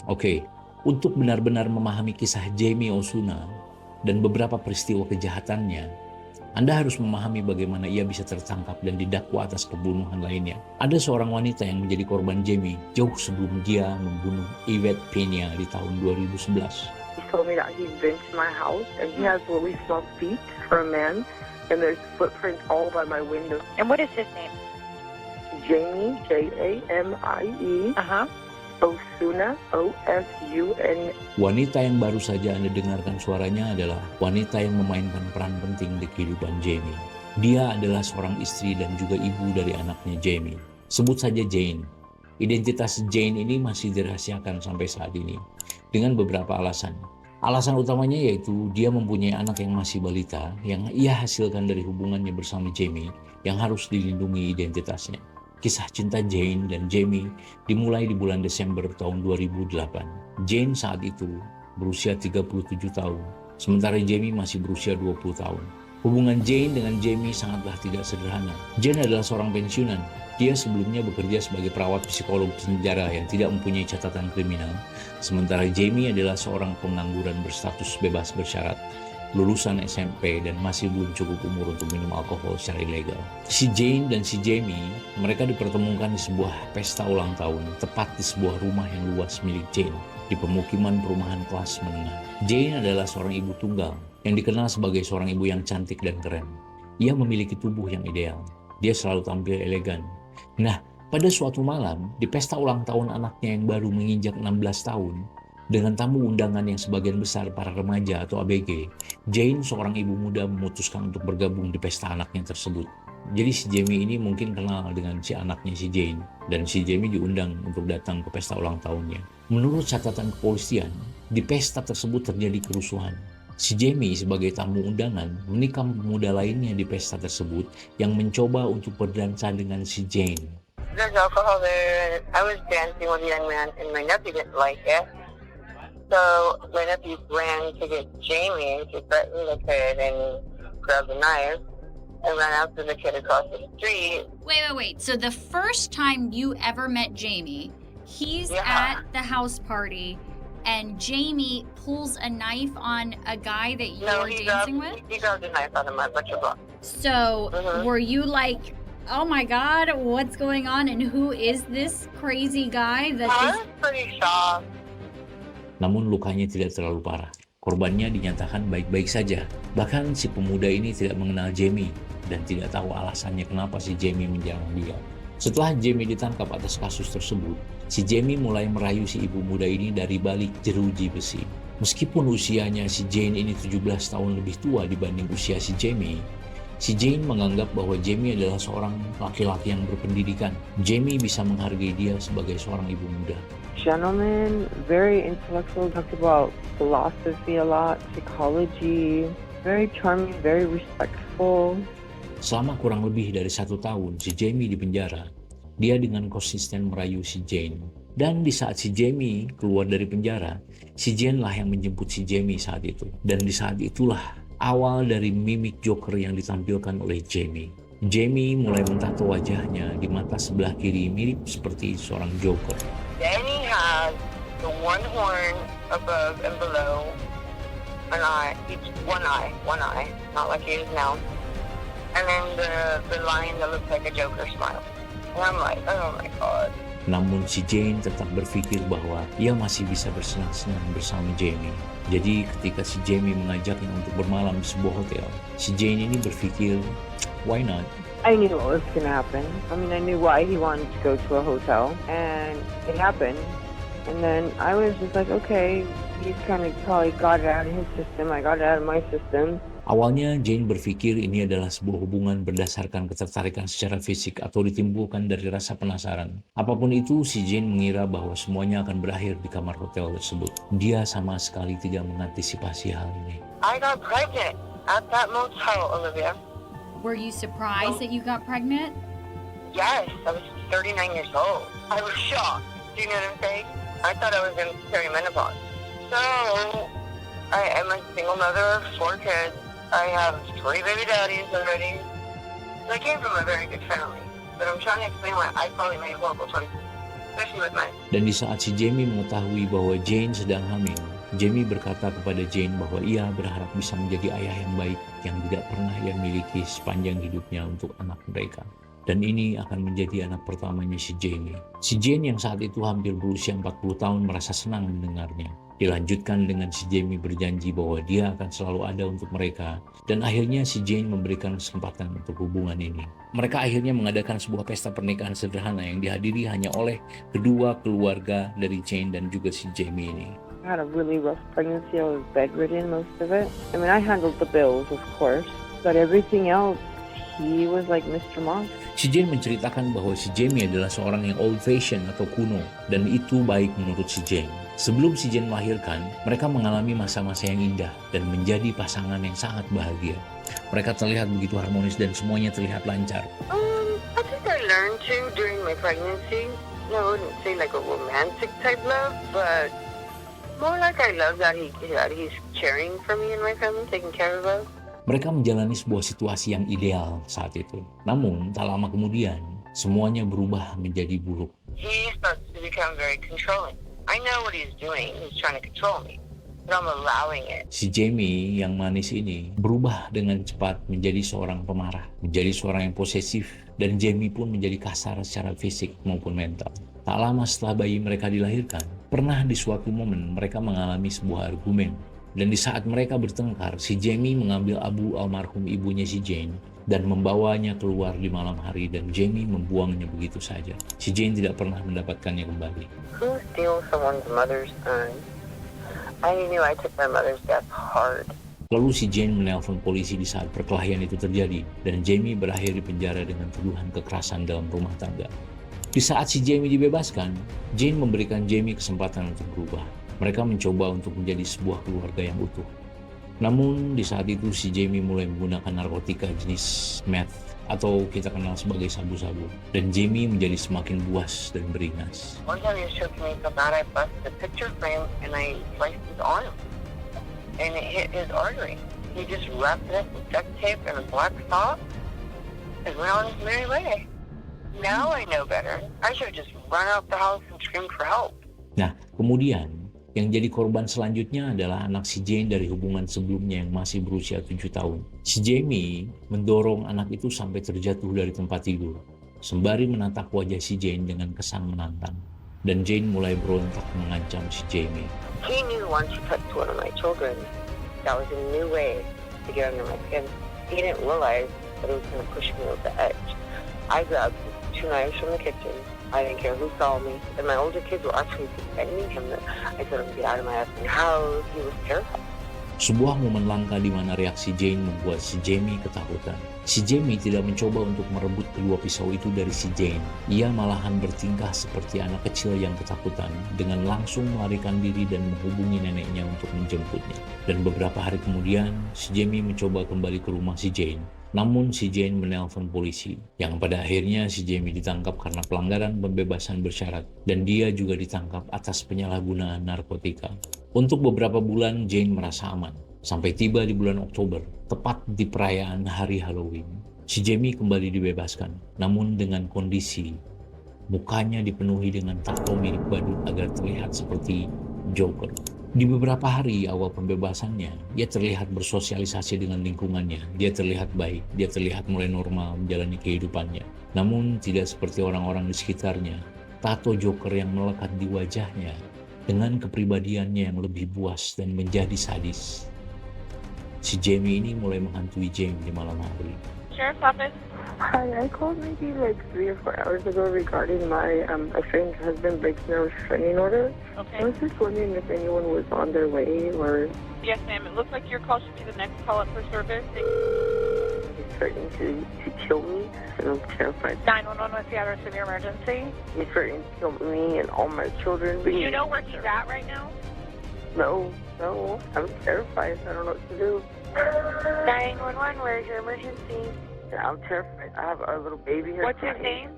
Oke, untuk benar-benar memahami kisah Jamie Osuna dan beberapa peristiwa kejahatannya, Anda harus memahami bagaimana ia bisa tertangkap dan didakwa atas pembunuhan lainnya. Ada seorang wanita yang menjadi korban Jamie jauh sebelum dia membunuh Yvette Peña di tahun 2011. He told me that he's been to my house and he has really small feet for a man and there's footprints all by my window. And what is his name? Jamie, Jamie, Osuna, Osuna. Wanita yang baru saja Anda dengarkan suaranya adalah wanita yang memainkan peran penting di kehidupan Jamie. Dia adalah seorang istri dan juga ibu dari anaknya Jamie. Sebut saja Jane. Identitas Jane ini masih dirahasiakan sampai saat ini dengan beberapa alasan. Alasan utamanya yaitu dia mempunyai anak yang masih balita yang ia hasilkan dari hubungannya bersama Jamie yang harus dilindungi identitasnya. Kisah cinta Jane dan Jamie dimulai di bulan Desember tahun 2008. Jane saat itu berusia 37 tahun, sementara Jamie masih berusia 20 tahun. Hubungan Jane dengan Jamie sangatlah tidak sederhana. Jane adalah seorang pensiunan. Dia sebelumnya bekerja sebagai perawat psikolog penjara yang tidak mempunyai catatan kriminal, sementara Jamie adalah seorang pengangguran berstatus bebas bersyarat, lulusan SMP dan masih belum cukup umur untuk minum alkohol secara ilegal. Si Jane dan si Jamie, mereka dipertemukan di sebuah pesta ulang tahun, tepat di sebuah rumah yang luas milik Jane, di pemukiman perumahan kelas menengah. Jane adalah seorang ibu tunggal, yang dikenal sebagai seorang ibu yang cantik dan keren. Ia memiliki tubuh yang ideal. Dia selalu tampil elegan. Nah, pada suatu malam, di pesta ulang tahun anaknya yang baru menginjak 16 tahun, dengan tamu undangan yang sebagian besar para remaja atau ABG, Jane, seorang ibu muda, memutuskan untuk bergabung di pesta anaknya tersebut. Jadi si Jamie ini mungkin kenal dengan si anaknya si Jane, dan si Jamie diundang untuk datang ke pesta ulang tahunnya. Menurut catatan kepolisian, di pesta tersebut terjadi kerusuhan. Si Jamie sebagai tamu undangan menikam pemuda lainnya di pesta tersebut yang mencoba untuk berdansa dengan si Jane. There's alcohol there. I was dancing with a young man and my nephew didn't like it. So my nephew ran to get Jamie to threaten the kid and grabbed a knife and ran after the kid across the street. Wait. So the first time you ever met Jamie, he's at the house party and Jamie pulls a knife on a guy that you're dancing with? He grabbed a knife out of my butcher block. So were you like, oh my God, what's going on? And who is this crazy guy? I was pretty shocked. Namun lukanya tidak terlalu parah. Korbannya dinyatakan baik-baik saja. Bahkan si pemuda ini tidak mengenal Jamie dan tidak tahu alasannya kenapa si Jamie menyerang dia. Setelah Jamie ditangkap atas kasus tersebut, si Jamie mulai merayu si ibu muda ini dari balik jeruji besi. Meskipun usianya si Jane ini 17 tahun lebih tua dibanding usia si Jane menganggap bahwa Jamie adalah seorang laki-laki yang berpendidikan. Jamie bisa menghargai dia sebagai seorang ibu muda. Gentleman, very intellectual, talked about philosophy a lot, psychology, very charming, very respectful. Selama kurang lebih dari 1 tahun si Jamie di penjara, dia dengan konsisten merayu si Jane. Dan di saat si Jamie keluar dari penjara, si Jane lah yang menjemput si Jamie saat itu. Dan di saat itulah awal dari mimik Joker yang ditampilkan oleh Jamie. Jamie mulai mentato wajahnya di mata sebelah kiri mirip seperti seorang Joker. Danny has the one horn above and below an eye, each one eye, not like he is now. And then the line that looks like a Joker smile. And I'm like, oh my God. Namun si Jane tetap berpikir bahwa ia masih bisa bersenang-senang bersama Jamie. Jadi ketika si Jamie mengajaknya untuk bermalam di sebuah hotel, si Jane ini berpikir, why not? I knew what was going to happen. I mean, I knew why he wanted to go to a hotel. And it happened. And then I was just like, okay, he's kind of probably got it out of his system. I got it out of my system. Awalnya Jane berpikir ini adalah sebuah hubungan berdasarkan ketertarikan secara fisik atau ditimbulkan dari rasa penasaran. Apapun itu, si Jane mengira bahwa semuanya akan berakhir di kamar hotel tersebut. Dia sama sekali tidak mengantisipasi hal ini. I got pregnant at that motel, Olivia. Were you surprised that you got pregnant? Yes, I was 39 years old. I was shocked. Do you know what I'm saying? I thought I was in perimenopause. So, I am a single mother of 4 kids. I have 3 baby daddies already. So I came from a very good family. But I'm trying to explain why I probably made horrible choices. especially with mine. Dan di saat si Jamie mengetahui bahwa Jane sedang hamil, Jamie berkata kepada Jane bahwa ia berharap bisa menjadi ayah yang baik yang tidak pernah ia miliki sepanjang hidupnya untuk anak mereka. Dan ini akan menjadi anak pertamanya si Jamie. Si Jane yang saat itu hampir berusia 40 tahun merasa senang mendengarnya. Dilanjutkan dengan si Jamie berjanji bahwa dia akan selalu ada untuk mereka. Dan akhirnya si Jane memberikan kesempatan untuk hubungan ini. Mereka akhirnya mengadakan sebuah pesta pernikahan sederhana yang dihadiri hanya oleh kedua keluarga dari Jane dan juga si Jamie ini. I had a really rough pregnancy. I was bedridden most of it. I mean, I handled the bills, of course, but everything else, he was like Mr. Monk. Si Jane menceritakan bahwa si Jamie adalah seorang yang old fashion atau kuno, dan itu baik menurut si Jane. Sebelum si Jane melahirkan, mereka mengalami masa-masa yang indah dan menjadi pasangan yang sangat bahagia. Mereka terlihat begitu harmonis dan semuanya terlihat lancar. I think I learned to during my pregnancy. I wouldn't say like a romantic type love, but more like I love that he's caring for me and my family, taking care of us. Mereka menjalani sebuah situasi yang ideal saat itu. Namun, tak lama kemudian, semuanya berubah menjadi buruk. He starts to become very controlling. I know what he's doing. He's trying to control me, but I'm allowing it. Si Jamie yang manis ini berubah dengan cepat menjadi seorang pemarah, menjadi seorang yang posesif, dan Jamie pun menjadi kasar secara fisik maupun mental. Tak lama setelah bayi mereka dilahirkan, pernah di suatu momen mereka mengalami sebuah argumen. Dan di saat mereka bertengkar, si Jamie mengambil abu almarhum ibunya si Jane dan membawanya keluar di malam hari dan Jamie membuangnya begitu saja. Si Jane tidak pernah mendapatkannya kembali. Who steals someone's mother's urn? I knew I took my mother's death hard. Lalu si Jane menelpon polisi di saat perkelahian itu terjadi dan Jamie berakhir di penjara dengan tuduhan kekerasan dalam rumah tangga. Di saat si Jamie dibebaskan, Jane memberikan Jamie kesempatan untuk berubah. Mereka mencoba untuk menjadi sebuah keluarga yang utuh. Namun di saat itu si Jamie mulai menggunakan narkotika jenis meth atau kita kenal sebagai sabu-sabu. Dan Jamie menjadi semakin buas dan beringas. One time he was choking me so bad I busted the picture frame and I sliced his arm. And it hit his artery. He just wrapped it up with duct tape and a black sock and went on his merry way. Now I know better. I should have just run out the house and screamed for help. Nah, kemudian yang jadi korban selanjutnya adalah anak si Jane dari hubungan sebelumnya yang masih berusia 7 tahun. Si Jamie mendorong anak itu sampai terjatuh dari tempat tidur, sembari menatap wajah si Jane dengan kesan menantang. Dan Jane mulai berontak mengancam si Jamie. He knew once he touched one of my children, that was a new way to get under my skin. He didn't realize that it was going to push me over the edge. I grabbed 2 knives from the kitchen. I didn't care who saw me. And my older kids were actually defending him. I told him to get out of my husband's house. He was terrified. Sebuah momen langka di mana reaksi Jane membuat si Jamie ketakutan. Si Jamie tidak mencoba untuk merebut kedua pisau itu dari si Jane. Ia malahan bertingkah seperti anak kecil yang ketakutan dengan langsung melarikan diri dan menghubungi neneknya untuk menjemputnya. Dan beberapa hari kemudian, si Jamie mencoba kembali ke rumah si Jane. Namun si Jane menelpon polisi, yang pada akhirnya si Jamie ditangkap karena pelanggaran pembebasan bersyarat dan dia juga ditangkap atas penyalahgunaan narkotika. Untuk beberapa bulan Jane merasa aman, sampai tiba di bulan Oktober, tepat di perayaan hari Halloween. Si Jamie kembali dibebaskan, namun dengan kondisi mukanya dipenuhi dengan tato mirip badut agar terlihat seperti Joker. Di beberapa hari awal pembebasannya, dia terlihat bersosialisasi dengan lingkungannya. Dia terlihat baik, dia terlihat mulai normal menjalani kehidupannya. Namun tidak seperti orang-orang di sekitarnya. Tato Joker yang melekat di wajahnya dengan kepribadiannya yang lebih buas dan menjadi sadis. Si Jamie ini mulai menghantui Jane di malam hari. Sheriff's Office. Hi, I called maybe like 3 or 4 hours ago regarding my estranged husband breaking a restraining order. Okay. I was just wondering if anyone was on their way or Yes, ma'am. It looks like your call should be the next call up for service. he's threatening to kill me. And I'm terrified. 911, what's the address of your emergency? He's threatening to kill me and all my children. Do you know where he's at right now? No, I'm terrified. I don't know what to do. 911, where's your emergency? I'm terrified. I have a little baby here. What's his name?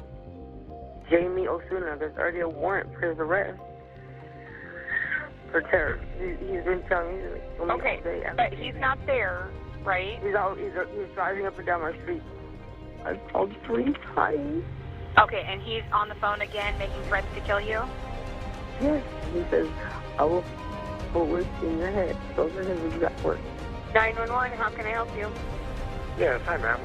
Jamie Osuna. There's already a warrant for his arrest for terror. He's been telling me. Okay, but he's not there, right? He's driving up and down my street. I've called 3 times. Okay, and he's on the phone again making threats to kill you? Yes, he says, I will forward in your head. Those are his exact words. 911, how can I help you? Yes, hi ma'am.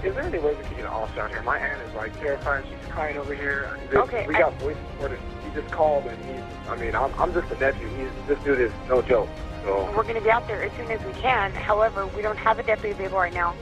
Is there any way we can get an officer out here? My aunt is like terrified. She's crying over here. Okay, We got voice recorded. He just called and I'm just a nephew. This dude is no joke. So We're going to be out there as soon as we can. However, we don't have a deputy available right now.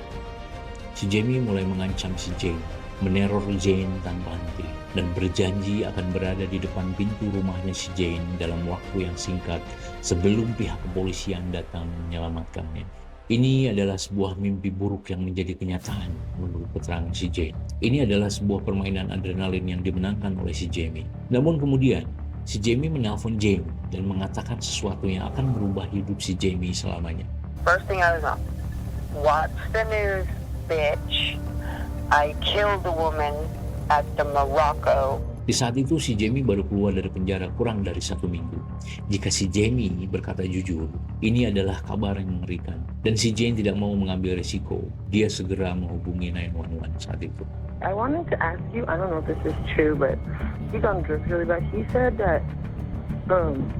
Si Jamie mulai mengancam si Jane, meneror Jane tanpa henti, dan berjanji akan berada di depan pintu rumahnya si Jane dalam waktu yang singkat sebelum pihak kepolisian datang menyelamatkannya. Ini adalah sebuah mimpi buruk yang menjadi kenyataan menurut keterangan si Jane. Ini adalah sebuah permainan adrenalin yang dimenangkan oleh si Jamie. Namun kemudian, si Jamie menelpon Jane dan mengatakan sesuatu yang akan merubah hidup si Jamie selamanya. First thing I was on, watch the news, bitch. I killed the woman at the Morocco. Di saat itu si Jamie baru keluar dari penjara kurang dari 1 minggu. Jika si Jamie berkata jujur, ini adalah kabar yang mengerikan. Dan si Jane tidak mau mengambil risiko. Dia segera menghubungi 911 saat itu. I wanted to ask you, I don't know if this is true, but he's on drugs really bad. He said that,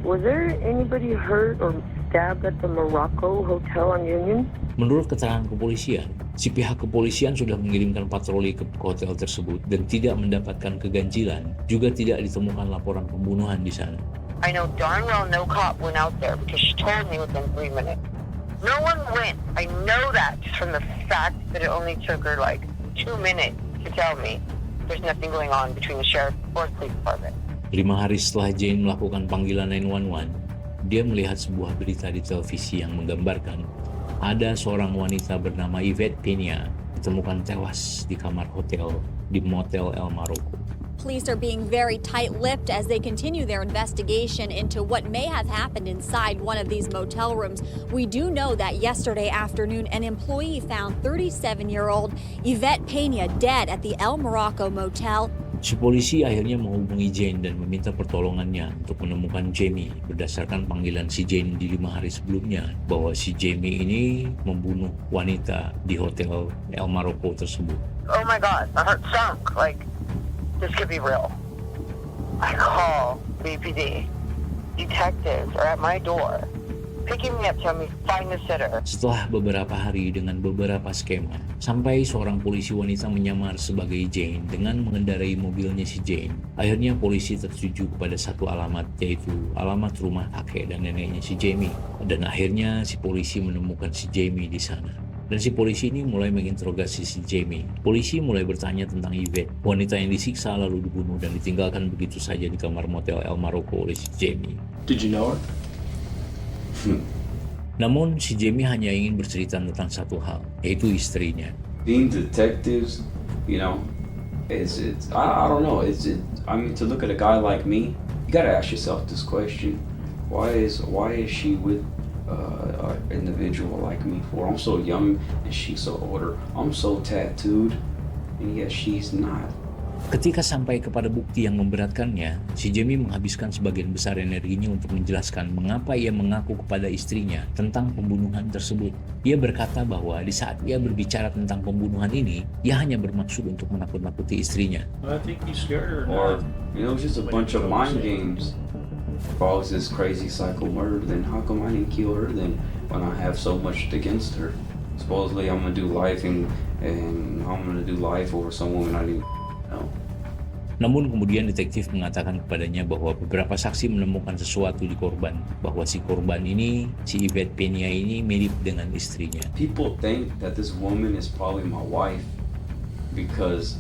was there anybody hurt or stabbed at the Morocco Hotel on Union? Menurut keterangan kepolisian, si pihak kepolisian sudah mengirimkan patroli ke hotel tersebut dan tidak mendapatkan keganjilan. Juga tidak ditemukan laporan pembunuhan di sana. I know darn well no cop went out there because she told me within 3 minutes. No one went. I know that just from the fact that it only took her like 2 minutes to tell me there's nothing going on between the sheriff or the police department. 5 hari setelah Jane melakukan panggilan 911, dia melihat sebuah berita di televisi yang menggambarkan ada seorang wanita bernama Yvette Pena ditemukan tewas di kamar hotel di Motel El Morocco. Police are being very tight-lipped as they continue their investigation into what may have happened inside one of these motel rooms. We do know that yesterday afternoon, an employee found 37-year-old Yvette Pena dead at the El Morocco Motel. Si polisi akhirnya menghubungi Jane dan meminta pertolongannya untuk menemukan Jamie berdasarkan panggilan si Jane di 5 hari sebelumnya bahwa si Jamie ini membunuh wanita di hotel El Morocco tersebut. Oh my God, my heart sunk. Like, this could be real. I call BPD. Detectives are at my door, picking me up, telling me find the sitter. Setelah beberapa hari dengan beberapa skema, sampai seorang polisi wanita menyamar sebagai Jane dengan mengendarai mobilnya si Jane. Akhirnya polisi tertuju kepada satu alamat, yaitu alamat rumah kakek dan neneknya si Jamie. Dan akhirnya si polisi menemukan si Jamie di sana. Dan si polisi ini mulai menginterogasi si Jamie. Polisi mulai bertanya tentang Yvette, wanita yang disiksa lalu dibunuh dan ditinggalkan begitu saja di kamar motel El Morocco oleh si Jamie. Did you know her? Namun si Jamie hanya ingin bercerita tentang satu hal, yaitu istrinya. Being detectives, you know, I don't know. I mean, to look at a guy like me, you gotta ask yourself this question: Why is she with an individual like me for? I'm so young and she's so older. I'm so tattooed, and yet she's not. Ketika sampai kepada bukti yang memberatkannya, si Jamie menghabiskan sebagian besar energinya untuk menjelaskan mengapa ia mengaku kepada istrinya tentang pembunuhan tersebut. Ia berkata bahwa di saat ia berbicara tentang pembunuhan ini, ia hanya bermaksud untuk menakut-nakuti istrinya. I think you scared her. Or, you know, just a bunch of mind games. If I was this crazy psycho murderer, then how come I didn't kill her then when I have so much against her? Supposedly I'm gonna do life and I'm gonna do life over some woman I didn't know. Namun kemudian detektif mengatakan kepadanya bahwa beberapa saksi menemukan sesuatu di korban, bahwa si korban ini, si Yvette Pena ini mirip dengan istrinya. People think that this woman is probably my wife because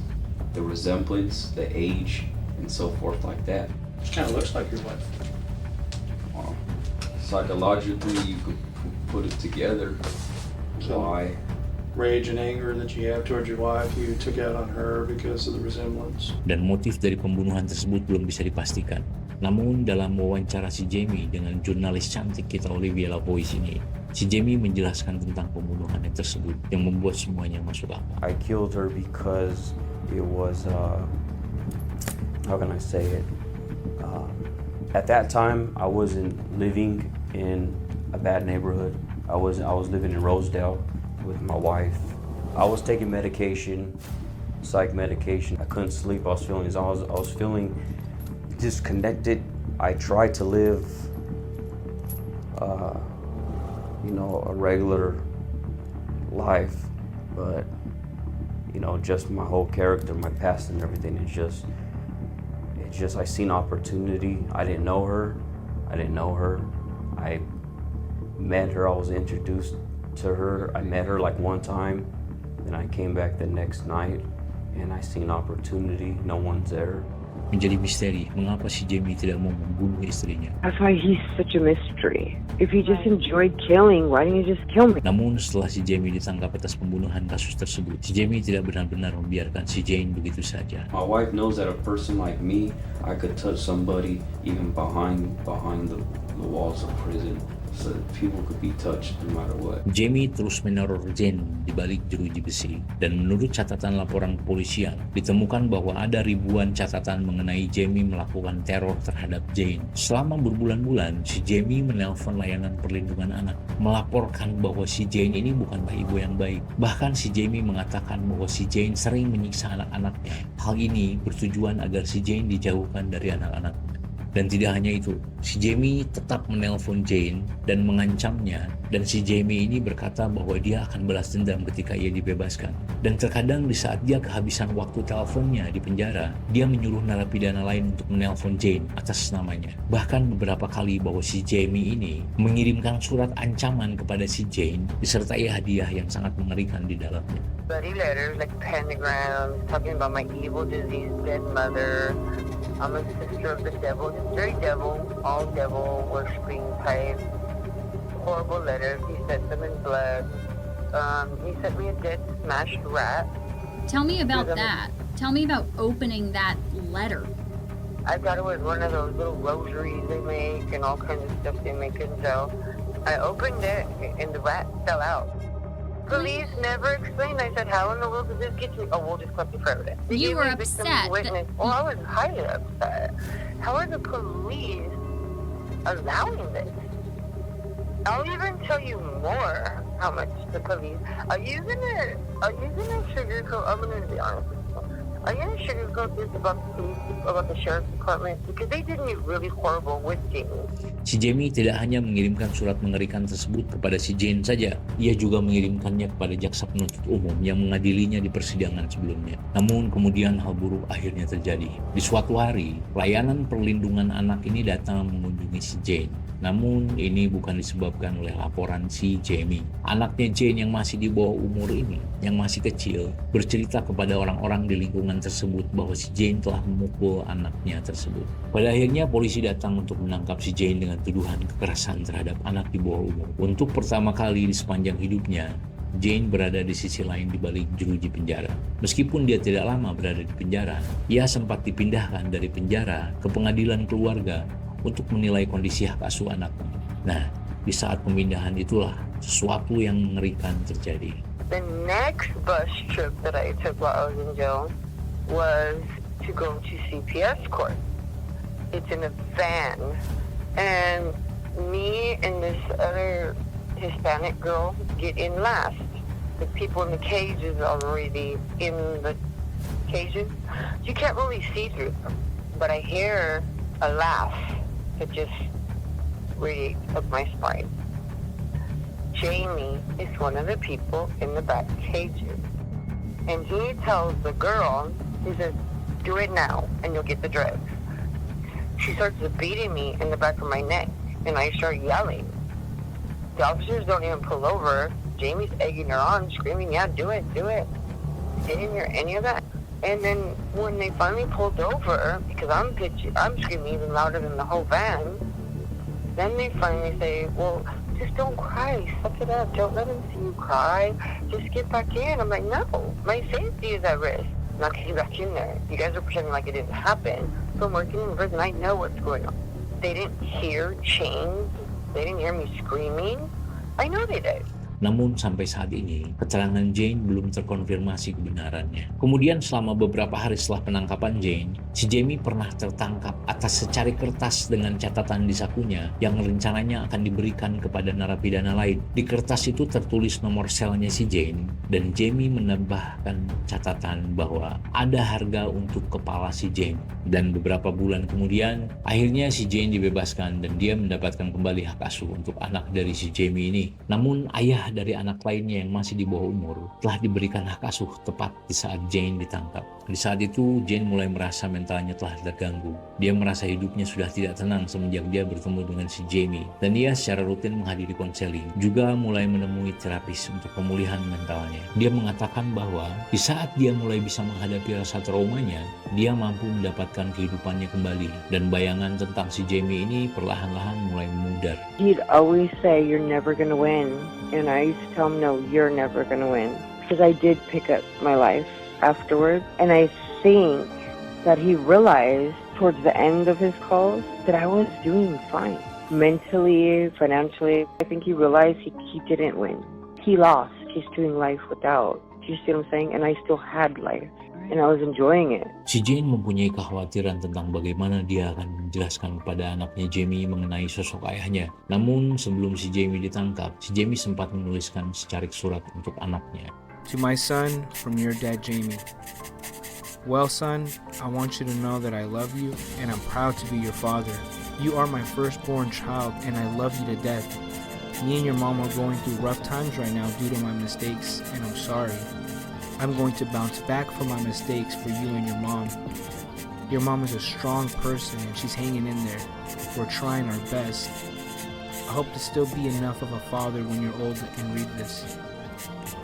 the resemblance, the age, and so forth like that. She kind of looks like your wife. Psychologically, you could put it together. So, Why? Rage and anger that you have towards your wife, you took out on her because of the resemblance. Dan motif dari pembunuhan tersebut belum bisa dipastikan. Namun dalam wawancara si Jamie dengan jurnalis cantik kita Olivia Lavoie ini, si Jamie menjelaskan tentang pembunuhan tersebut yang membuat semuanya masuk akal. I killed her because it was, how can I say it? At that time, I wasn't living in a bad neighborhood. I was living in Rosedale with my wife. I was taking medication psych medication. I couldn't sleep. I was feeling disconnected. I tried to live, a regular life, but just my whole character, my past, and everything. It's just I seen opportunity. I didn't know her. I met her. I was introduced to her. I met her like one time, then I came back the next night, and I seen opportunity. No one's there. Menjadi misteri mengapa si Jamie tidak mau membunuh istrinya. That's why he's such a mystery. If he just enjoyed killing, why didn't he just kill me? Namun setelah si Jamie ditangkap atas pembunuhan kasus tersebut, si Jamie tidak benar-benar membiarkan si Jane begitu saja. My wife knows that a person like me, I could touch somebody even behind the walls of prison. So people could be touched no matter what. Jamie terus meneror Jane di balik jeruji besi, dan menurut catatan laporan kepolisian, ditemukan bahwa ada ribuan catatan mengenai Jamie melakukan teror terhadap Jane. Selama berbulan-bulan, si Jamie menelpon layanan perlindungan anak, melaporkan bahwa si Jane ini bukanlah ibu yang baik. Bahkan si Jamie mengatakan bahwa si Jane sering menyiksa anak-anaknya. Hal ini bertujuan agar si Jane dijauhkan dari anak-anaknya. Dan tidak hanya itu, si Jamie tetap menelpon Jane dan mengancamnya, dan si Jamie ini berkata bahwa dia akan balas dendam ketika ia dibebaskan. Dan terkadang di saat dia kehabisan waktu teleponnya di penjara, dia menyuruh narapidana lain untuk menelpon Jane atas namanya. Bahkan beberapa kali bahwa si Jamie ini mengirimkan surat ancaman kepada si Jane disertai hadiah yang sangat mengerikan di dalamnya. Bloody letters like pentagrams, talking about my evil, diseased, dead mother. I'm a sister of the devil. Just very devil, all devil worshipping type. Horrible letters. He sent them in blood. He sent me a dead, smashed rat. Tell me about that. Tell me about opening that letter. I thought it was one of those little rosaries they make and all kinds of stuff they make and so I opened it and the rat fell out. Police never explained. I said, how in the world did this get to me? Oh, we'll just collect you for evidence. They You gave were me victim upset witness. Well, I was highly upset. How are the police allowing this? I'll even tell you more how much the police are you gonna sugarcoat? I'm gonna be honest with you. Are you gonna sugarcoat this about the police, about the sheriff's department? Because they did me really horrible with Jamie. Si Jamie tidak hanya mengirimkan surat mengerikan tersebut kepada si Jane saja, ia juga mengirimkannya kepada jaksa penuntut umum yang mengadilinya di persidangan sebelumnya. Namun kemudian hal buruk akhirnya terjadi. Di suatu hari, layanan perlindungan anak ini datang mengunjungi si Jane. Namun ini bukan disebabkan oleh laporan si Jamie. Anaknya Jane yang masih di bawah umur ini, yang masih kecil, bercerita kepada orang-orang di lingkungan tersebut bahwa si Jane telah memukul anaknya tersebut. Pada akhirnya polisi datang untuk menangkap si Jane dengan tuduhan kekerasan terhadap anak di bawah umur. Untuk pertama kali di sepanjang hidupnya, Jane berada di sisi lain di balik jeruji penjara. Meskipun dia tidak lama berada di penjara, ia sempat dipindahkan dari penjara ke pengadilan keluarga untuk menilai kondisi hak asuh anaknya. Nah, di saat pemindahan itulah sesuatu yang mengerikan terjadi. The next bus trip that I took while I was in jail was to go to CPS court. It's in a van, and me and this other Hispanic girl get in last. The people in the cages are already in the cages. You can't really see through them, but I hear a laugh that just really took my spine. Jamie is one of the people in the back cages. And he tells the girl, he says, do it now and you'll get the drugs. She starts beating me in the back of my neck and I start yelling. The officers don't even pull over. Jamie's egging her on, screaming, yeah, do it, do it. Didn't hear any of that. And then when they finally pulled over, because I'm screaming even louder than the whole van, then they finally say, well, just don't cry, suck it up, don't let him see you cry, just get back in. I'm like, no, my safety is at risk. I'm not getting back in there. You guys are pretending like it didn't happen. So I'm working in prison, I know what's going on. They didn't hear chains, they didn't hear me screaming. I know they did. Namun sampai saat ini, keterangan Jane belum terkonfirmasi kebenarannya. Kemudian selama beberapa hari setelah penangkapan Jane, si Jamie pernah tertangkap atas secari kertas dengan catatan di sakunya yang rencananya akan diberikan kepada narapidana lain. Di kertas itu tertulis nomor selnya si Jane, dan Jamie menambahkan catatan bahwa ada harga untuk kepala si Jane. Dan beberapa bulan kemudian, akhirnya si Jane dibebaskan dan dia mendapatkan kembali hak asuh untuk anak dari si Jamie ini. Namun ayah dari anak lainnya yang masih di bawah umur telah diberikan hak asuh tepat di saat Jane ditangkap. Di saat itu Jane mulai merasa mentalnya telah terganggu. Dia merasa hidupnya sudah tidak tenang semenjak dia bertemu dengan si Jamie, dan dia secara rutin menghadiri konseling, juga mulai menemui terapis untuk pemulihan mentalnya. Dia mengatakan bahwa di saat dia mulai bisa menghadapi rasa traumanya, dia mampu mendapatkan kehidupannya kembali, dan bayangan tentang si Jamie ini perlahan-lahan mulai memudar. He'd always say, "You're never gonna win," and I used to tell him, "No, you're never gonna win," because I did pick up my life afterwards, and I think that he realized towards the end of his calls that I was doing fine. Mentally, financially, I think he realized he didn't win. He lost. He's doing life without. Do you see what I'm saying? And I still had life. And I was enjoying it. Si Jane mempunyai kekhawatiran tentang bagaimana dia akan menjelaskan kepada anaknya Jamie mengenai sosok ayahnya. Namun sebelum si Jamie ditangkap, si Jamie sempat menuliskan secarik surat untuk anaknya. To my son, from your dad Jamie. Well, son, I want you to know that I love you and I'm proud to be your father. You are my firstborn child and I love you to death. Me and your mom are going through rough times right now due to my mistakes, and I'm sorry. I'm going to bounce back from my mistakes for you and your mom. Your mom is a strong person and she's hanging in there. We're trying our best. I hope to still be enough of a father when you're old and read this.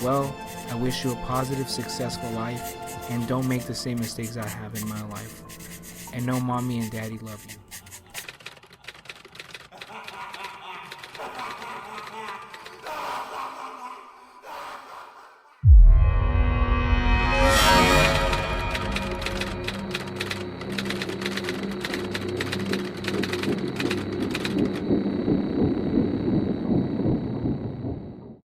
Well, I wish you a positive, successful life and don't make the same mistakes I have in my life. And know mommy and daddy love you.